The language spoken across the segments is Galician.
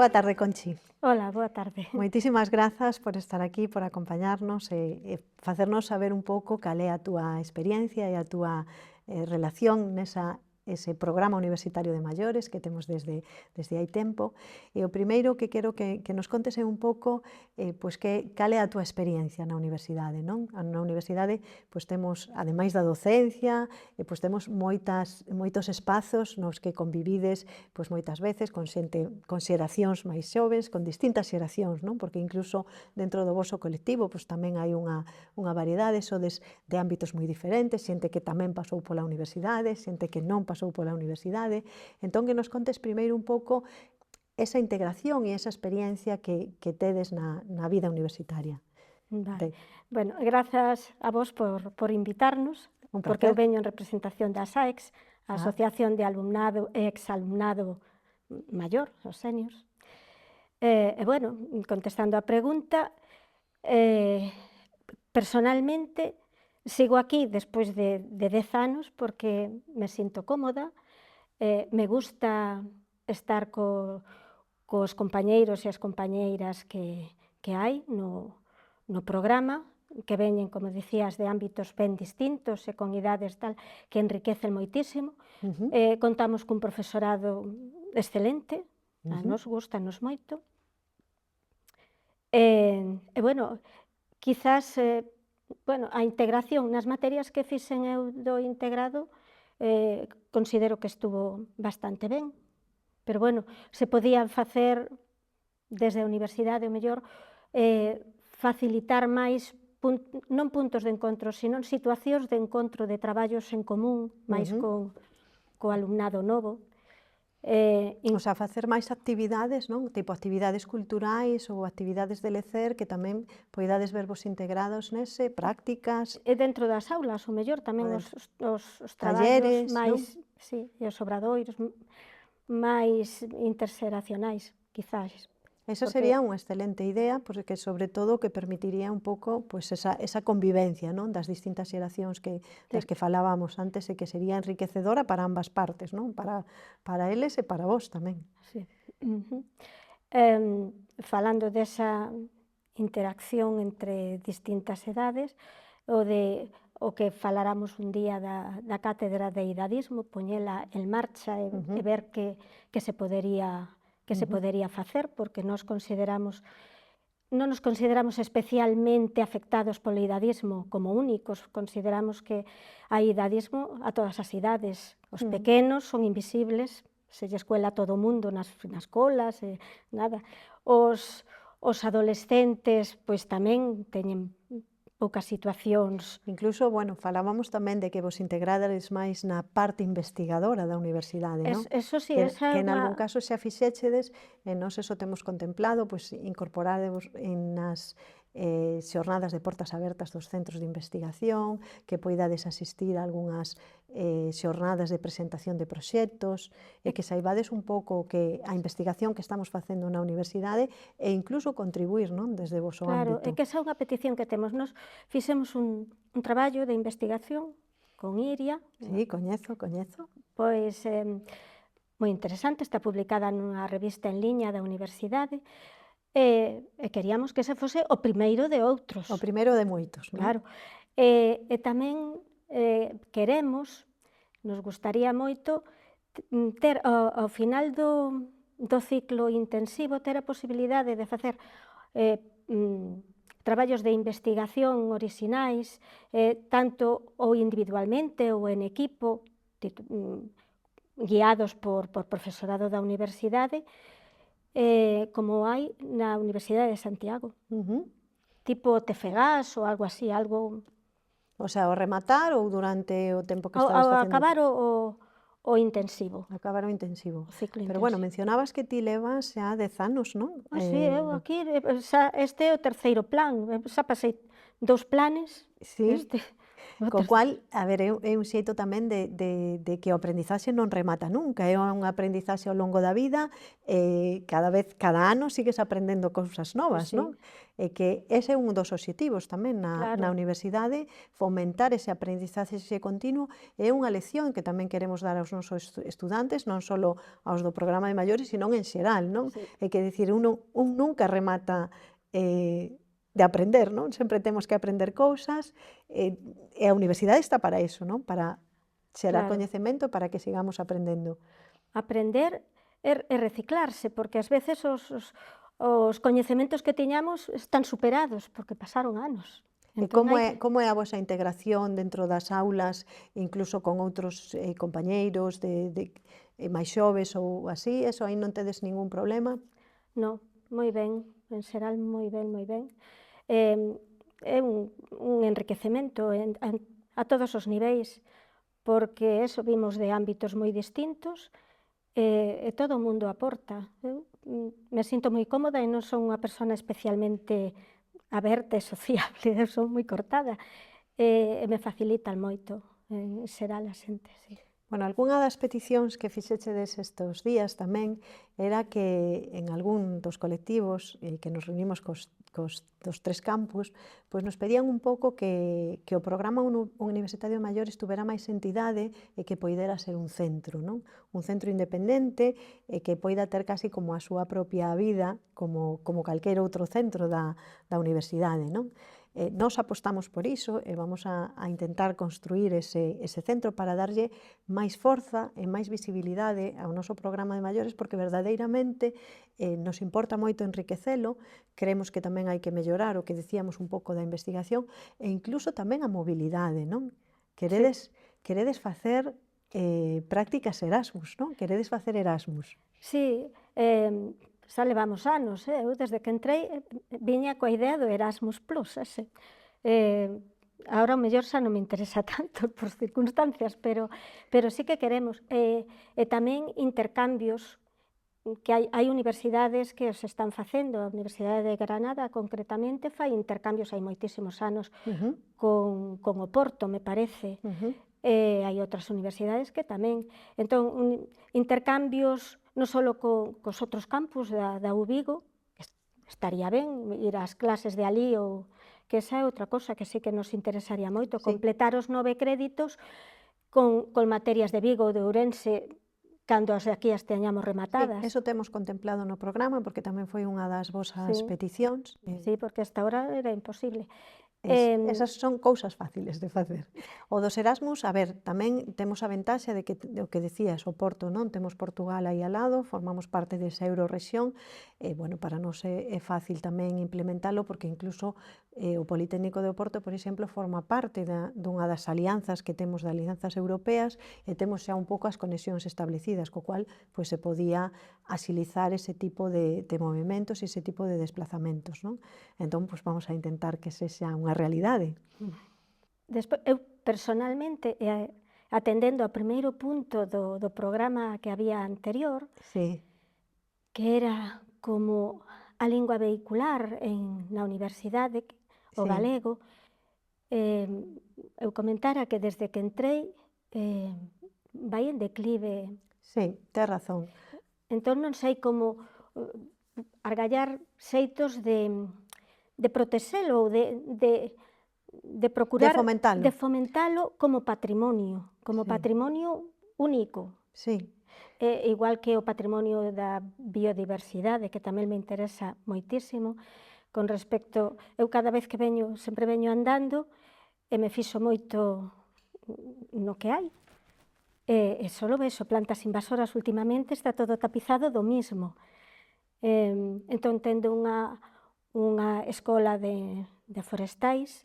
Boa tarde, Conchi. Hola, boa tarde. Moitísimas grazas por estar aquí, por acompañarnos e facernos saber un pouco cal é a túa experiencia e a túa relación ese programa universitario de maiores que temos desde hai tempo. E o primeiro que quero que nos contes é un pouco pois cal é a túa experiencia na universidade, non? Na universidade pois temos, ademais da docencia, pois temos moitos espazos nos que convivides pois moitas veces con xente con xeracións máis xoves, con distintas xeracións, non? Porque incluso dentro do voso colectivo pois tamén hai unha variedade, sodes de ámbitos moi diferentes, xente que tamén pasou pola universidade, xente que non pasou pola universidade. Entón, que nos contes primeiro un pouco esa integración e esa experiencia que tedes na vida universitaria. Vale. Bueno, grazas a vos por invitarnos, porque eu veño en representación da ASAEX, a Asociación de Alumnado e Exalumnado Maior, os seniors. E, bueno, contestando a pregunta, personalmente, sigo aquí despois de 10 anos porque me sinto cómoda, me gusta estar cos compañeiros e as compañeiras que hai no programa, que veñen, como dicías, de ámbitos ben distintos e con idades tal que enriquecen moitísimo. Contamos cun profesorado excelente, a nos gustanos moito. E, bueno, quizás a integración nas materias que fixen eu do integrado considero que estuvo bastante ben, pero bueno, se podían facer desde a universidade o mellor facilitar máis non puntos de encontro, sino situacións de encontro de traballos en común máis co alumnado novo. O sea, facer máis actividades, non? Tipo actividades culturais ou actividades de lecer que tamén poidades vervos integrados nese, prácticas. E dentro das aulas, o mellor, tamén os traballos talleres, máis, sí, e os obradoiros máis interxeracionais, quizás. Esa sería unha excelente idea, porque sobre todo que permitiría un pouco pois esa convivencia, non? Das distintas xeracións das que falábamos antes e que sería enriquecedora para ambas partes, non? Para eles e para vos tamén. Sí. Falando desa interacción entre distintas edades, o que falaramos un día da cátedra de idadismo, poñela en marcha e ver que se podería facer, porque non nos consideramos especialmente afectados polo idadismo como únicos, consideramos que hai idadismo a todas as idades. Os pequenos son invisibles, se lles cuela todo o mundo nas colas, nada. Os adolescentes pois tamén teñen poucas situacións. Incluso, bueno, falábamos tamén de que vos integrades máis na parte investigadora da universidade, non? Eso sí, que en algún caso xa fixéchedes, e nós eso temos contemplado, pois incorporádevos nas xornadas de portas abertas dos centros de investigación, que poidades asistir a algunhas xornadas de presentación de proxectos, e que saibades un pouco que a investigación que estamos facendo na universidade e incluso contribuir, non? Desde o voso ámbito. Claro, é que esa é unha petición que temos. Nos fixemos un traballo de investigación con Iria. Sí, coñezo. Pois moi interesante, está publicada nunha revista en liña da universidade, e queríamos que ese fose o primeiro de outros. O primeiro de moitos, non? Claro. E tamén queremos, nos gustaría moito, ter ao final do ciclo intensivo, ter a posibilidade de facer traballos de investigación orixinais, tanto ou individualmente ou en equipo, guiados por profesorado da universidade, como hai na Universidade de Santiago. Tipo TFGAS ou algo así, algo... O sea, ao rematar ou durante o tempo que estabas Ao facendo? acabar o intensivo. Acabar o intensivo. O ciclo intensivo. Pero, bueno, mencionabas que ti levas xa 10 anos, non? Sí, eu aquí, este é o terceiro plan, xa pasei 2 planes. Sí, Co cual, a ver, é un xeito tamén de que o aprendizaxe non remata nunca, é un aprendizaxe ao longo da vida, cada ano sigues aprendendo cousas Pois novas, sí, non? E que ese é un dos obxectivos tamén na claro. universidade, fomentar ese aprendizaxe continuo, é unha lección que tamén queremos dar aos nosos estudantes, non só aos do programa de maiores, sino en xeral, non? Sí, É que dicir, un nunca remata de aprender, non? Sempre temos que aprender cousas, e a universidade está para iso, non? Para xerar claro. coñecemento para que sigamos aprendendo. Aprender e reciclarse, porque ás veces os coñecementos que tiñamos están superados, porque pasaron anos. E Entón hai que como é a vosa integración dentro das aulas, incluso con outros compañeiros máis xoves ou así? Eso aí non tedes ningún problema? no, moi ben, en xeral moi ben, moi ben. Eh, é un enriquecemento a todos os niveis, porque eso vimos de ámbitos moi distintos e todo o mundo aporta. Eu me sinto moi cómoda e non son unha persona especialmente aberta e sociable, eu son moi cortada e me facilitan moito en xeral a xente, sí. Bueno, algunha das peticións que fixechedes estes días tamén era que en algún dos colectivos que nos reunimos dos tres campus, pois nos pedían un pouco que o programa universitario maior estuvera máis entidade e que poidera ser un centro, non? Un centro independente e que poida ter casi como a súa propia vida, como calquer outro centro da universidade, non? Nós apostamos por iso e vamos a intentar construir ese centro para darlle máis forza e máis visibilidade ao noso programa de maiores, porque verdadeiramente nos importa moito enriquecelo, creemos que tamén hai que mellorar o que decíamos un pouco da investigación e incluso tamén a mobilidade, non? Sí, Queredes facer prácticas Erasmus, non? Queredes facer Erasmus. sí, xa levamos anos, eu desde que entrei viña coa idea do Erasmus Plus ese. Agora o mellor xa non me interesa tanto por circunstancias, pero sí que queremos. E tamén intercambios que hai universidades que os están facendo. A Universidade de Granada concretamente fai intercambios hai moitísimos anos con o Porto, me parece. Hai outras universidades que tamén. Entón, intercambios non só cos outros campus da UVigo, que estaría ben ir ás clases de alí, ou que esa é outra cosa que sí que nos interesaría moito, Sí. completar os 9 créditos con materias de Vigo ou de Ourense cando as de aquí as teñamos rematadas. Sí, eso temos contemplado no programa, porque tamén foi unha das vosas Sí. peticións. Sí, porque hasta ahora era imposible. Esas son cousas fáciles de facer. O dos Erasmus, a ver, tamén temos a ventaxa de que o que decías, o Porto, non? Temos Portugal aí al lado, formamos parte desa Eurorrexión, e, bueno, para nós é fácil tamén implementalo, porque incluso o Politécnico de Oporto, por exemplo, forma parte dunha das alianzas que temos, de alianzas europeas, e temos xa un pouco as conexións establecidas, co cual pois, se podía axilizar ese tipo de movimentos e ese tipo de desplazamentos, non? Entón, pois, vamos a intentar que sexa unha realidade. Despois, eu personalmente, atendendo ao primeiro punto do programa que había anterior, Sí, que era como a lingua vehicular na universidade, o sí. galego, eu comentara que desde que entrei vai en declive. Sí, tes razón. Entón non sei como argallar xeitos de protexelo ou de procurar fomentalo. de fomentalo como patrimonio Sí. único. Sí, Igual que o patrimonio da biodiversidade, que tamén me interesa moitísimo, con respecto, eu cada vez que sempre veño andando, e me fixo moito no que hai. E só vexo plantas invasoras últimamente, está todo tapizado do mismo. Entón, tendo unha escola de forestais,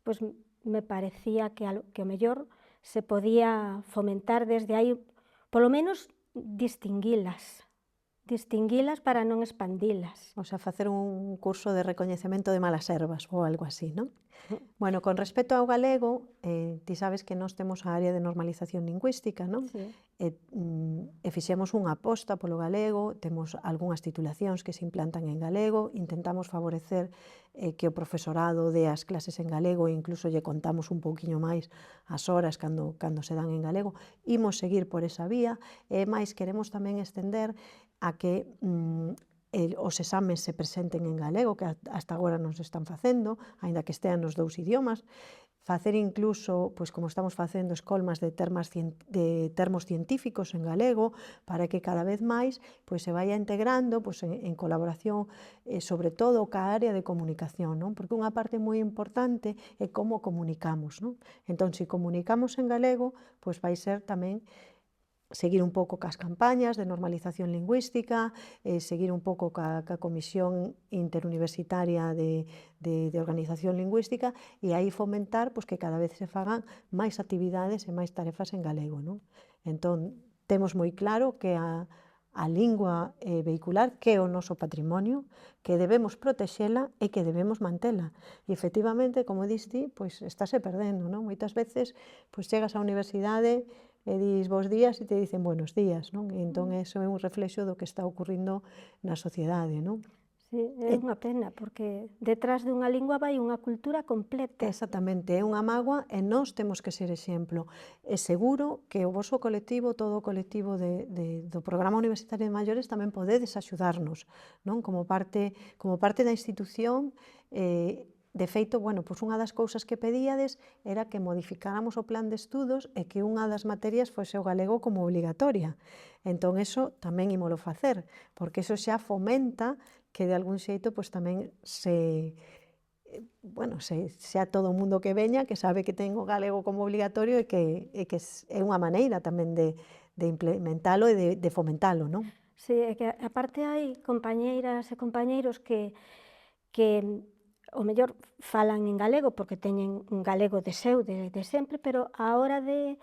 pois me parecía que o mellor se podía fomentar desde aí, polo menos distinguilas, distinguilas para non expandilas. O sea, facer un curso de recoñecemento de malas ervas ou algo así, non? Bueno, con respecto ao galego, ti sabes que nós temos a área de normalización lingüística, non? Sí. E fixemos unha aposta polo galego, temos algunhas titulacións que se implantan en galego, intentamos favorecer que o profesorado dé as clases en galego e incluso lle contamos un pouquiño máis as horas cando se dan en galego. Imos seguir por esa vía e máis queremos tamén estender a que os exames se presenten en galego, que hasta agora non se están facendo, aínda que estean nos dous idiomas, facer incluso, pois como estamos facendo, escolmas de termos científicos en galego, para que cada vez máis pois se vaya integrando pois en colaboración, sobre todo ca área de comunicación, non? Porque unha parte moi importante é como comunicamos, non? Entón, se comunicamos en galego, pois vai ser tamén seguir un pouco cas campañas de normalización lingüística, seguir un pouco ca Comisión Interuniversitaria de Organización Lingüística e aí fomentar pois, que cada vez se fagan máis actividades e máis tarefas en galego, non? Entón, temos moi claro que a lingua vehicular que é o noso patrimonio, que debemos protexela e que debemos mantela. E, efectivamente, como diste, pois estáse perdendo, non? Moitas veces pois chegas á universidade e dis bos días e te dicen buenos días, non? E entón eso é un reflexo do que está ocurrindo na sociedade, non? Sí, é unha pena, porque detrás dunha lingua vai unha cultura completa. Exactamente, é unha mágoa e nós temos que ser exemplo. E seguro que o voso colectivo, todo o colectivo do Programa Universitario de Maiores tamén podedes axudarnos, non? Como parte da institución, de feito, bueno, pois unha das cousas que pedíades era que modificáramos o plan de estudos e que unha das materias fose o galego como obligatoria. Entón, eso tamén ímolo facer, porque eso xa fomenta que de algún xeito pois tamén xa todo o mundo que veña, que sabe que ten o galego como obligatorio e que é unha maneira tamén de implementalo e de fomentalo, non? Sí, é que aparte hai compañeiras e compañeiros que o mellor falan en galego porque teñen un galego de seu, de sempre, pero á hora de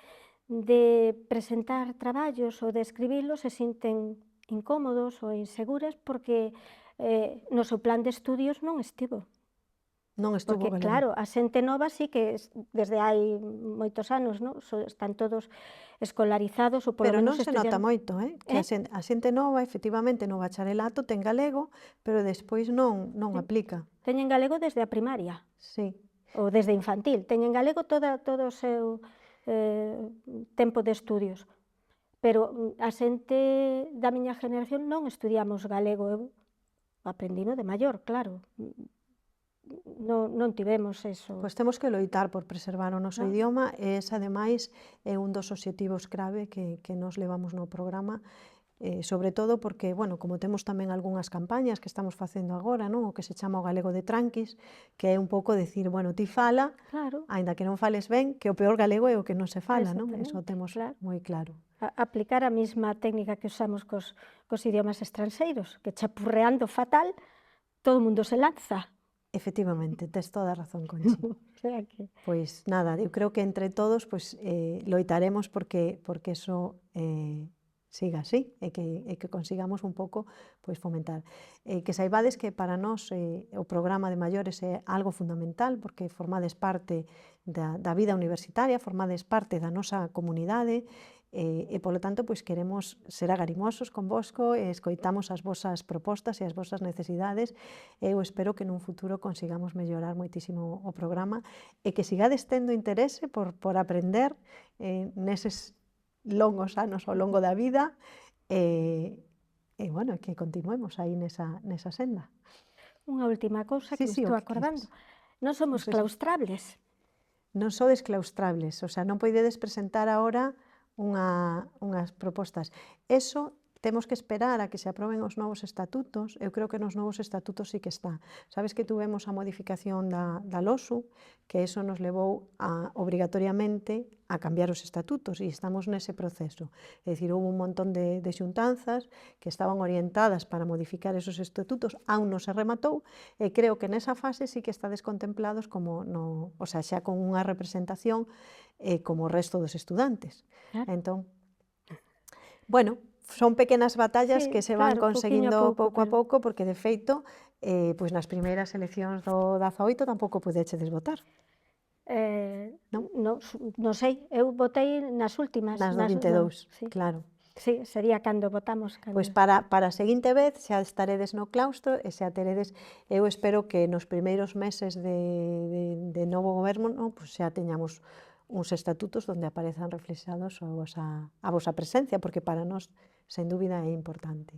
presentar traballos ou de escribilos se sinten incómodos ou inseguras porque no seu plan de estudios non estivo. Non estuvo Porque, galego. claro, a xente nova sí que desde hai moitos anos, non? Están todos escolarizados ou polo Pero non menos se nota estudiando. moito, que a xente nova, efectivamente, no bacharelato ten galego, pero despois non aplica. Teñen galego desde a primaria. Sí. Ou desde infantil. Teñen galego todo o seu tempo de estudios. Pero a xente da miña generación non estudiamos galego. Eu aprendino de maior, claro. Non tivemos eso. Pois temos que loitar por preservar o noso Claro. idioma e ese, ademais, é un dos obxectivos clave que nos levamos no programa, sobre todo porque, bueno, como temos tamén algunhas campañas que estamos facendo agora, non? O que se chama o galego de tranquis, que é un pouco decir, bueno, ti fala, Claro. aínda que non fales ben, que o peor galego é o que non se fala, non? Exactamente, Eso temos claro. moi claro. Aplicar a mesma técnica que usamos cos idiomas estranxeiros, que chapurreando fatal, todo o mundo se lanza. Efectivamente, tes toda a razón, Conchi. O sea que... Pois nada, eu creo que entre todos pois, loitaremos porque eso siga así e que consigamos un pouco pois, fomentar. Que saibades que para nós o programa de maiores é algo fundamental porque formades parte da vida universitaria, formades parte da nosa comunidade e polo tanto pois queremos ser agarimosos convosco e escoitamos as vosas propostas e as vosas necesidades e eu espero que nun futuro consigamos mellorar moitísimo o programa e que sigades tendo interese por aprender neses longos anos ao longo da vida e bueno, que continuemos aí nesa senda. Unha última cousa que me O estou que acordando. queres. Non somos claustrables. Non sodes claustrables, o sea, non poidedes presentar agora unhas propostas. Eso temos que esperar a que se aproben os novos estatutos. Eu creo que nos novos estatutos sí que está. Sabes que tuvemos a modificación da LOSU, que eso nos levou obrigatoriamente a cambiar os estatutos e estamos nese proceso. É dicir, houve un montón de xuntanzas que estaban orientadas para modificar esos estatutos, aún non se rematou e creo que nesa fase sí que estades contemplados como o sea, xa con unha representación como o resto dos estudantes. Claro. Entón, bueno, son pequenas batallas Sí, que se van claro, pouquiño a conseguindo pouco a pero pouco, porque de feito, pois nas primeiras eleccións do 18 tampouco puidechedes votar, non? non sei, eu votei nas últimas, Nas do 22, sí. claro. Sí, sería cando votamos, Pois cando... para a seguinte vez xa estaredes no claustro e xa teredes, eu espero que nos primeiros meses de novo goberno, pois xa teñamos uns estatutos onde aparezan reflexados a vosa presencia, porque para nós, sen dúbida, é importante.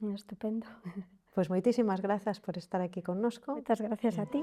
Estupendo. Pois moitísimas grazas por estar aquí connosco. Moitas gracias a ti.